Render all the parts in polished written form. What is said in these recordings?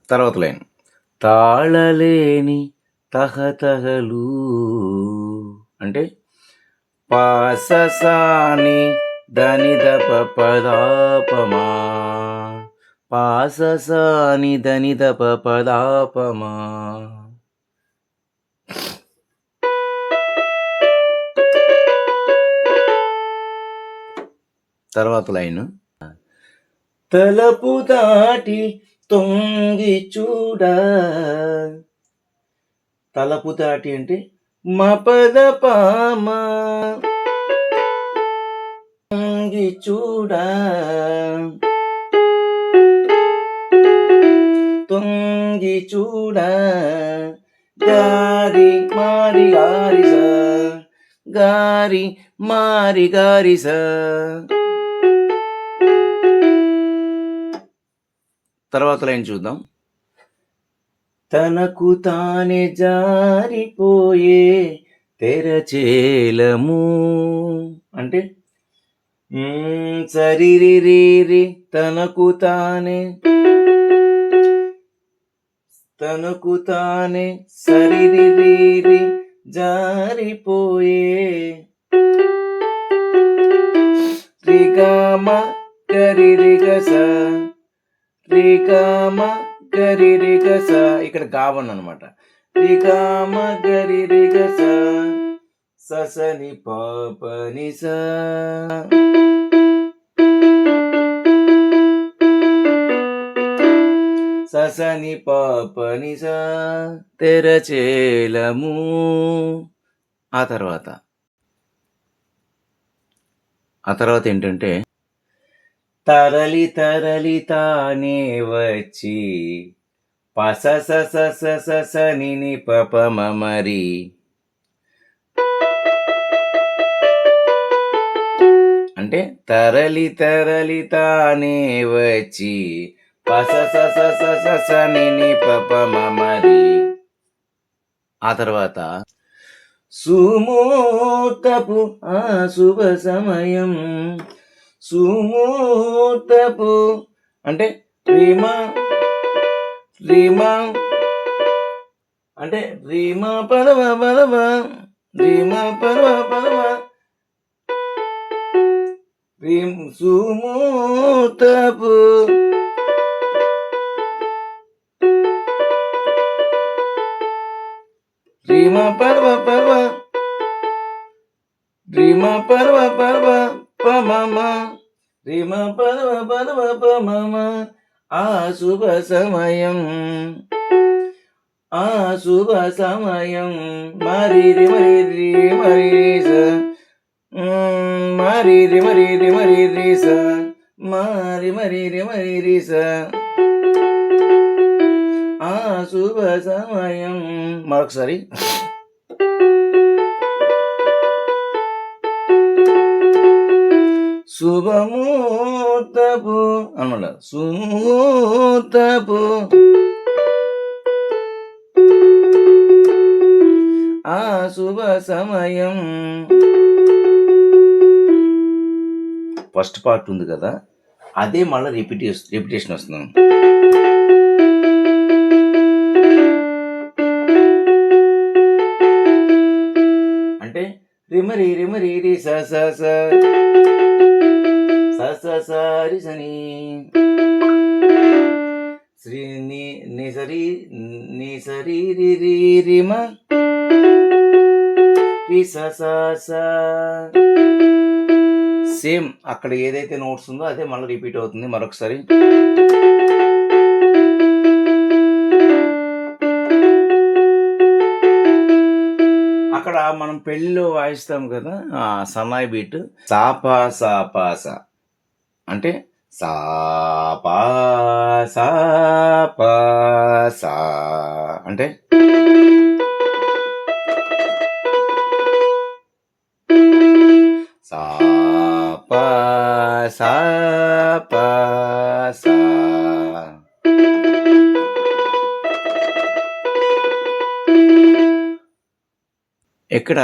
తర్వాత లైన్ తాళలేని తహతహలు అంటే పాససాని దని దప పదాపమా పాససాని దని దప పదాపమా. తర్వాత లైన్ తలపు దాటి తొంగి చూడ. తలపు దాటి అంటే మపద పామ తొంగి చూడ తొంగి చూడ గారి మారి గారిస గారి మారి గారిస. తర్వాత లైన్ చూద్దాం. తనకు తానే జారిపోయే తెరచేలము అంటే సరిరి తనకు తానే సరిరి జారిపోయే రిగమ గరిరిగస రిగమ గరిరిగస. ఇక్కడ గావన్ అనమాట. రిగమ గరిరిగస ససని పాపనిస. ససని పాపనిస తెరచేలము. ఆ తర్వాత ఏంటంటే తరలి తానే వచ్చి పససని పపమరి అంటే తరలి తానే వచ్చి పససని పపమరి. ఆ తర్వాత సుమూర్తపు ఆ శుభ సమయం సుమూర్తపు అంటే రీమా అంటే రీమా పదవ రీమా పదవ సుమూర్తపు రీమా పర్వ రీమా పర్వ పమమ రీమా పర్వ పమమ. ఆ శుభ సమయం మరి రి స మరి రి స మరి రి స. ఆ శుభ సమయం. మరొకసారి శుభముహూర్తపు అనమాట. సుముహూర్తపు ఆ శుభ సమయం. ఫస్ట్ పార్ట్ ఉంది కదా, అదే మళ్ళీ రిపిటేషన్ వస్తున్నాను. అంటే రిమరి రి స సారి సని శ్రీ ని సరి రి రిమ రి స సేమ్ అక్కడ ఏదైతే నోట్స్ ఉందో అదే మళ్ళీ రిపీట్ అవుతుంది. మరొకసారి అక్కడ మనం పెళ్ళిలో వాయిస్తాం కదా సన్నాయి బీట్ సాపాస అంటే సాపాస అంటే సాపాస. ఇక్కడ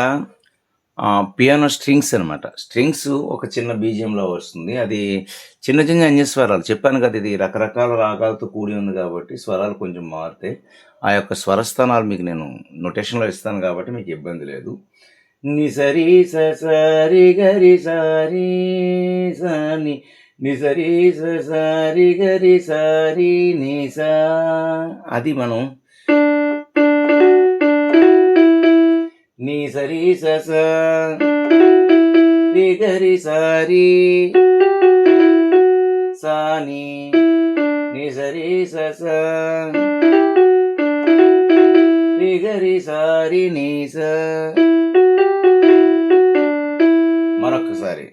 పియానో స్ట్రింగ్స్ అనమాట. స్ట్రింగ్స్ ఒక చిన్న బీజీఎంలో వస్తుంది. అది చిన్న చిన్న స్వరాలు. చెప్పాను కదా! ఇది రకరకాల రాగాలతో కూడి ఉంది కాబట్టి స్వరాలు కొంచెం మారుతాయి. ఆ యొక్క స్వరస్థానాలు మీకు నేను నొటేషన్‌లో ఇస్తాను కాబట్టి మీకు ఇబ్బంది లేదు. ని సరి స సరి గరి సారి సాని ని సరి స సరి గరి సారి ని సా అది మనం ని సరి స స రి గరి సారి సాని ని సరి స స రి గరి సారి ని స మరొక్కసారి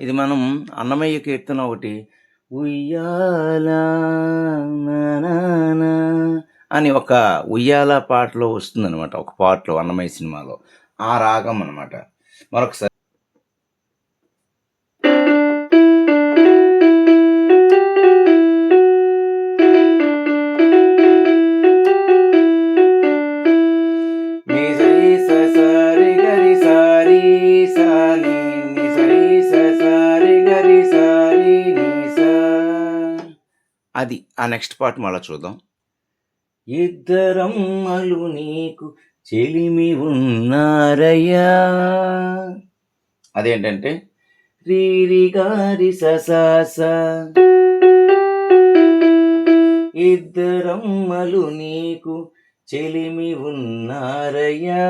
ఇది మనం అన్నమయ్య కీర్తన ఒకటి ఉయ్యాల నానానా అని ఒక ఉయ్యాల పాటలో వస్తుందన్నమాట. ఒక పాటలో అన్నమయ్య సినిమాలో ఆ రాగం అన్నమాట. మరొకసారి ని సరి స సరి గరి సారి సాని ని సరి స సరి గరి సారి ని సా అది ఆ నెక్స్ట్ పార్ట్ మళ్ళా చూద్దాం. ఇద్దరమ్మలు నీకు చెలిమి ఉన్నారయ్యా. అదేంటంటే రీరి గారి ససాస ఇద్దరమ్మలు నీకు చెలిమి ఉన్నారయ్యా.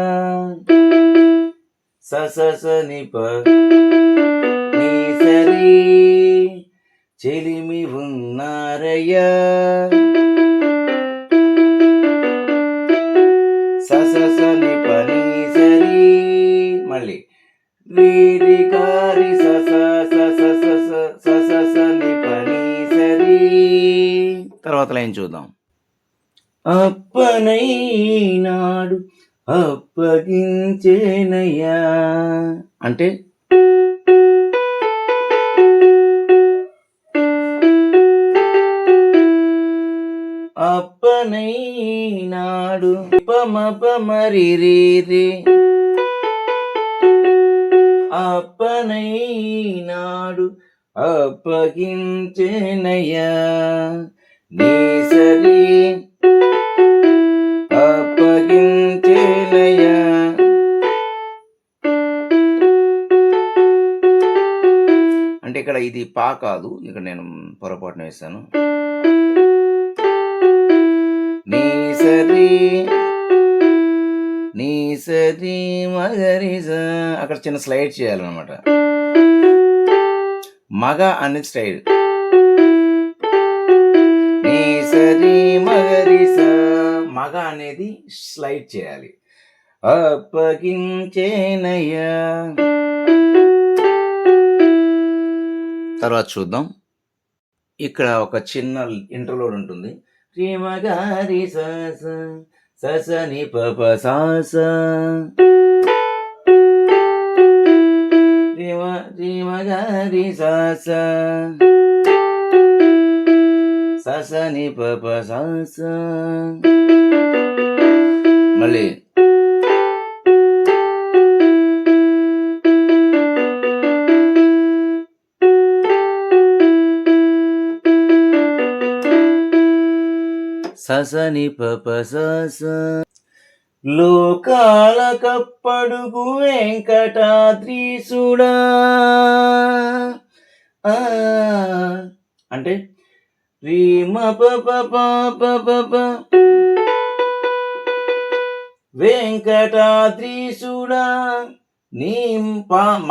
ససస నిప నీ సరి చెలిమి ఉన్నారయ్యా. ససస నిప నీ సరి మళ్ళీ రీరి గారి సస సస సస ససస నిప నీ సరి. తర్వాత లైన్ చూద్దాం. అప్పనైనాడు అప్పగించేనయ్యా అంటే అప్పనైనాడు పమపమరి రే అప్పనైనాడు అప్పగించేనయ్యా. నీ సరి అప్పగించేనయ్యా. అంటే ఇక్కడ ఇది పా కాదు, ఇక్కడ నేను పొరపాటున వేశాను. నీ సరి నీ సరి మగరి అక్కడ చిన్న స్లైడ్ చేయాలన్నమాట. మగ అనేది స్టైల్. నీ సరి మగరి మగ అనేది స్లైడ్ చేయాలి. అప్పగించేనయ్యా. తర్వాత చూద్దాం. ఇక్కడ ఒక చిన్న ఇంటర్లోడ్ ఉంటుంది. శ్రీమగారి సస ససని పప సాస శ్రీమగారి సస ససని పప సాస మళ్ళీ ససని పప సస. లోకాల కప్పడుగు వెంకటాద్రీసుడా అంటే రీమ పప పప వెంకటాద్రీసుడా నీ మామ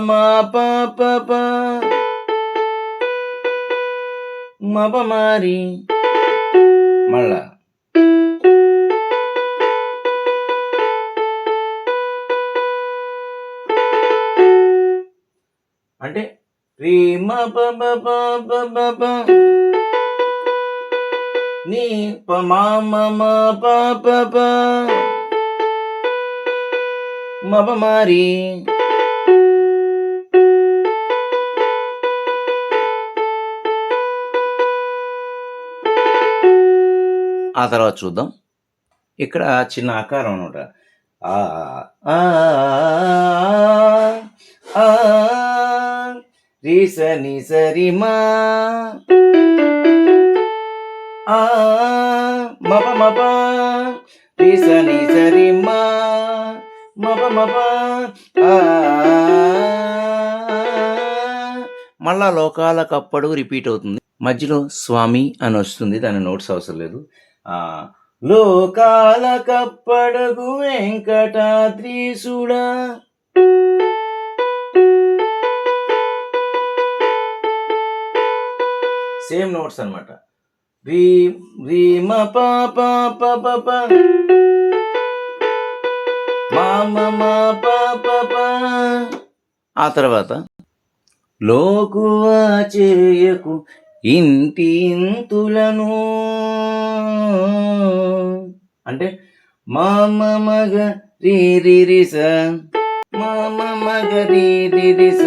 మా పప మపమారి మళ్ళా అంటే రీమ పప పప నీ మామ మా పప మపమారి ఆ తర్వాత చూద్దాం. ఇక్కడ చిన్న ఆకారం అనమాట. ఆ ఆ ఆ రి స ని స రి మా ఆ మ ప మ ప రి స ని స రి మా మ ప మ ప ఆ మళ్ళా లోకాలకప్పుడు రిపీట్ అవుతుంది. మధ్యలో స్వామి అని వస్తుంది. దాని నోట్స్ అవసరం లేదు. లోకాలకప్పడగు వెంకటాద్రీసుడా సేమ్ నోట్స్ అనమాట. రీ రీ మ ప ప ప ప ప మా మ మ ప ప ప. ఆ తర్వాత లోకువా చేయకు ఇంటి ఇంతులను అంటే మామ మగ రీ రి రి స మామ మగ రీ రి రి స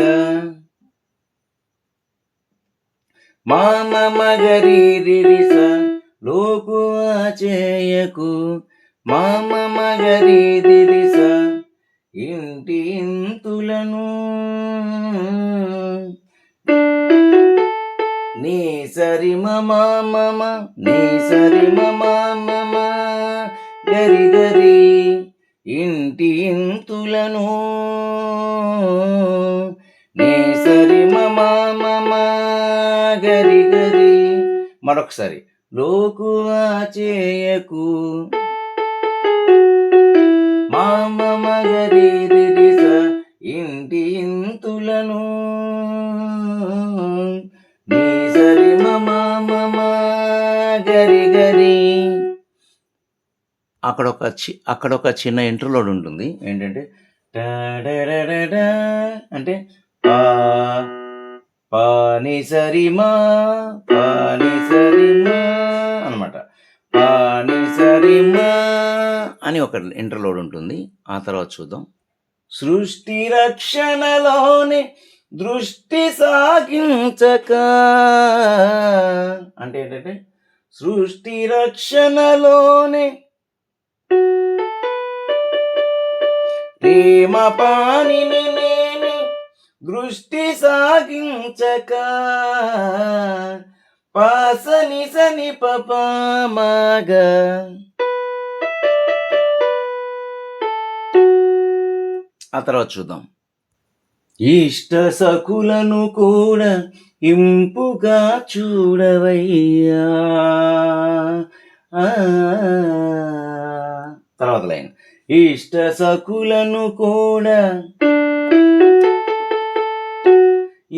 మామ మగ రీ రి రి స లోకువా చేయకు మామ మగ రీ రి రి స ఇంటి ఇంతులను నీ సరి మమ మమ నీ సరి మమ మమ గరి గరి ఇంటి ఇంతులను నీ సరి మమ మమ గరి గరి. మరొకసారి లోకువా చేయకు మామ మగరి రి రి స ఇంటి ఇంతులను నీ సరి మమ మమ గరి గరి. అక్కడ ఒక చిన్న ఇంటర్లోడ్ ఉంటుంది. ఏంటంటే అంటే పాని సరి మా పాని సరి మా అనమాట. పాని సరి మా అని ఒక ఇంటర్లోడ్ ఉంటుంది. ఆ తర్వాత చూద్దాం. సృష్టి రక్షణలోనే దృష్టి సాగించక అంటే ఏంటంటే సృష్టి రక్షణలోనే ప్రేమ పానిని నేనే దృష్టి సాగించక పాసని సని పపమాగా. ఆ తర్వాత చూద్దాం. ఇష్ట సకులను కూడా ఇంపుగా చూడవయ్యా. తర్వాత లైన్ ఇష్ట సకులను కూడా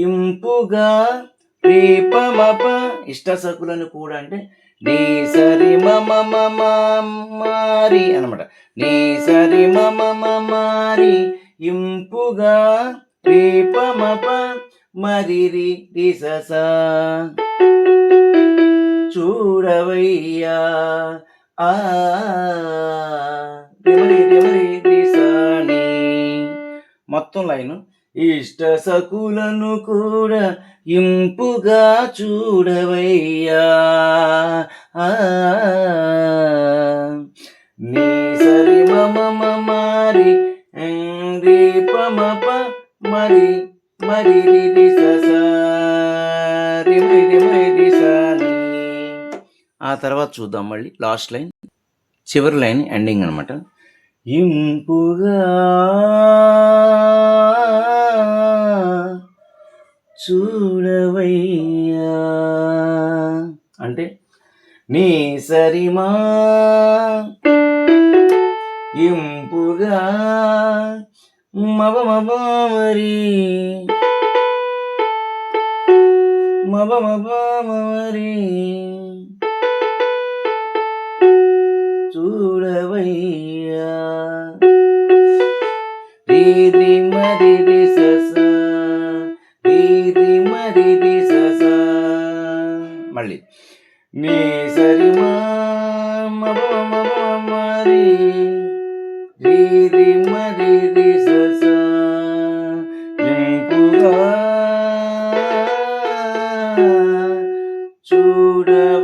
ఇంపుగా రేపమప. ఇష్ట సకులను కూడా అంటే నీ సరి మమ మమ మారి అనమాట. నీ సరి మమ మారి ఇంపుగా రేపమప మరి రి రి స చూడవయ్యా. మొత్తం లైను ఇష్ట సకులను కూడా ఇంపుగా చూడవయ్యా. నీ సరి మమ మారి రేపమప మరి మరి రి రి స రి రి స. ఆ తర్వాత చూద్దాం మళ్ళీ లాస్ట్ లైన్, చివరి లైన్ ఎండింగ్ అనమాట. ఇంపుగా చూడవయ్యా అంటే నీ సరిమా ఇంపుగా మబ మబ మరి మబ మబ మరి చూడవయ్యా. రీ రి మరి రి స రీ రి మరి రి స. మళ్ళీ నీ సరి మబ మబ మరి రీ రి మరి రి స ఇంపుగా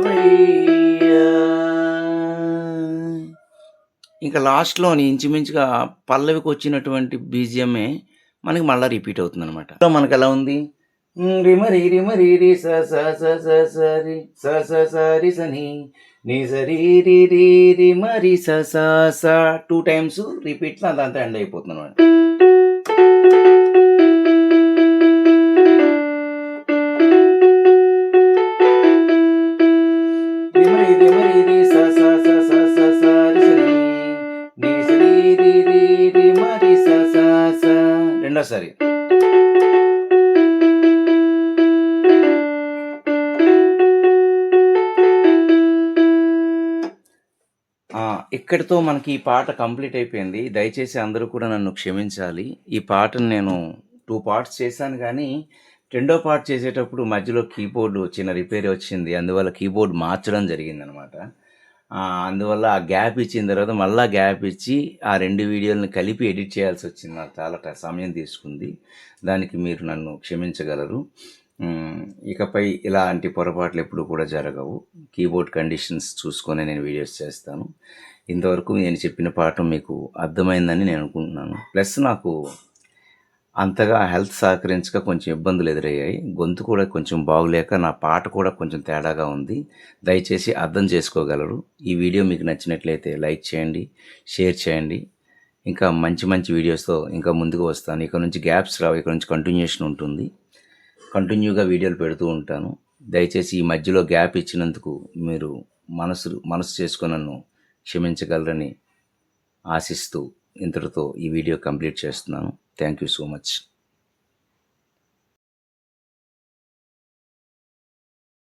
చూడవయ్యా. ఇంకా లాస్ట్‌లోని ఇంచుమించుగా పల్లవికొచ్చినటువంటి బీజీఎమే మనకి మళ్ళా రిపీట్ అవుతుందనమాట. మనకెలా ఉంది? రిమరి రిమరి రి స స స స స రి స స స రి స ని ని స రి రి రి రి మరి స స స 2 టైమ్స్ రిపీట్‌లో అదంతా ఎండ్ అయిపోతుందనమాట. రిమరి రిమరి రి స స స స స స రి స ని ని స రి రి రి రి మరి స స స రెండోసారి. ఇక్కడితో మనకి ఈ పాట కంప్లీట్ అయిపోయింది. దయచేసి అందరూ కూడా నన్ను క్షమించాలి. ఈ పాటను నేను 2 పార్ట్స్ చేశాను గానీ, రెండో పార్ట్ చేసేటప్పుడు మధ్యలో కీబోర్డ్ చిన్న రిపేర్ వచ్చింది. అందువల్ల కీబోర్డ్ మార్చడం జరిగిందనమాట. అందువల్ల ఆ గ్యాప్ ఇచ్చిన తర్వాత మళ్ళా గ్యాప్ ఇచ్చి ఆ 2 వీడియోలని కలిపి ఎడిట్ చేయాల్సొచ్చింది. నాకు చాలా సమయం తీసుకుంది. దానికి మీరు నన్ను క్షమించగలరు. ఇకపై ఇలాంటి పొరపాట్లు ఎప్పుడు కూడా జరగవు. కీబోర్డ్ కండిషన్స్ చూసుకొని నేను వీడియోస్ చేస్తాను. ఇంతవరకు నేను చెప్పిన పాఠం మీకు అర్థమైందని నేను అనుకుంటున్నాను. ప్లస్ నాకు అంతగా హెల్త్ సహకరించక కొంచెం ఇబ్బందులు ఎదురయ్యాయి. గొంతు కూడా కొంచెం బాగులేక నా పాట కూడా కొంచెం తేడాగా ఉంది. దయచేసి అర్థం చేసుకోగలరు. ఈ వీడియో మీకు నచ్చినట్లయితే లైక్ చేయండి, షేర్ చేయండి. ఇంకా మంచి మంచి వీడియోస్తో ఇంకా ముందుకు వస్తాను. ఇక నుంచి గ్యాప్స్ రావు, ఇక నుంచి కంటిన్యూషన్ ఉంటుంది. కంటిన్యూగా వీడియోలు పెడుతూ ఉంటాను. దయచేసి ఈ మధ్యలో గ్యాప్ ఇచ్చినందుకు మీరు మనసు చేసుకొని నన్ను క్షమించగలరని ఆశిస్తూ ఇంతటితో ఈ వీడియో కంప్లీట్ చేస్తున్నాను. Thank you so much.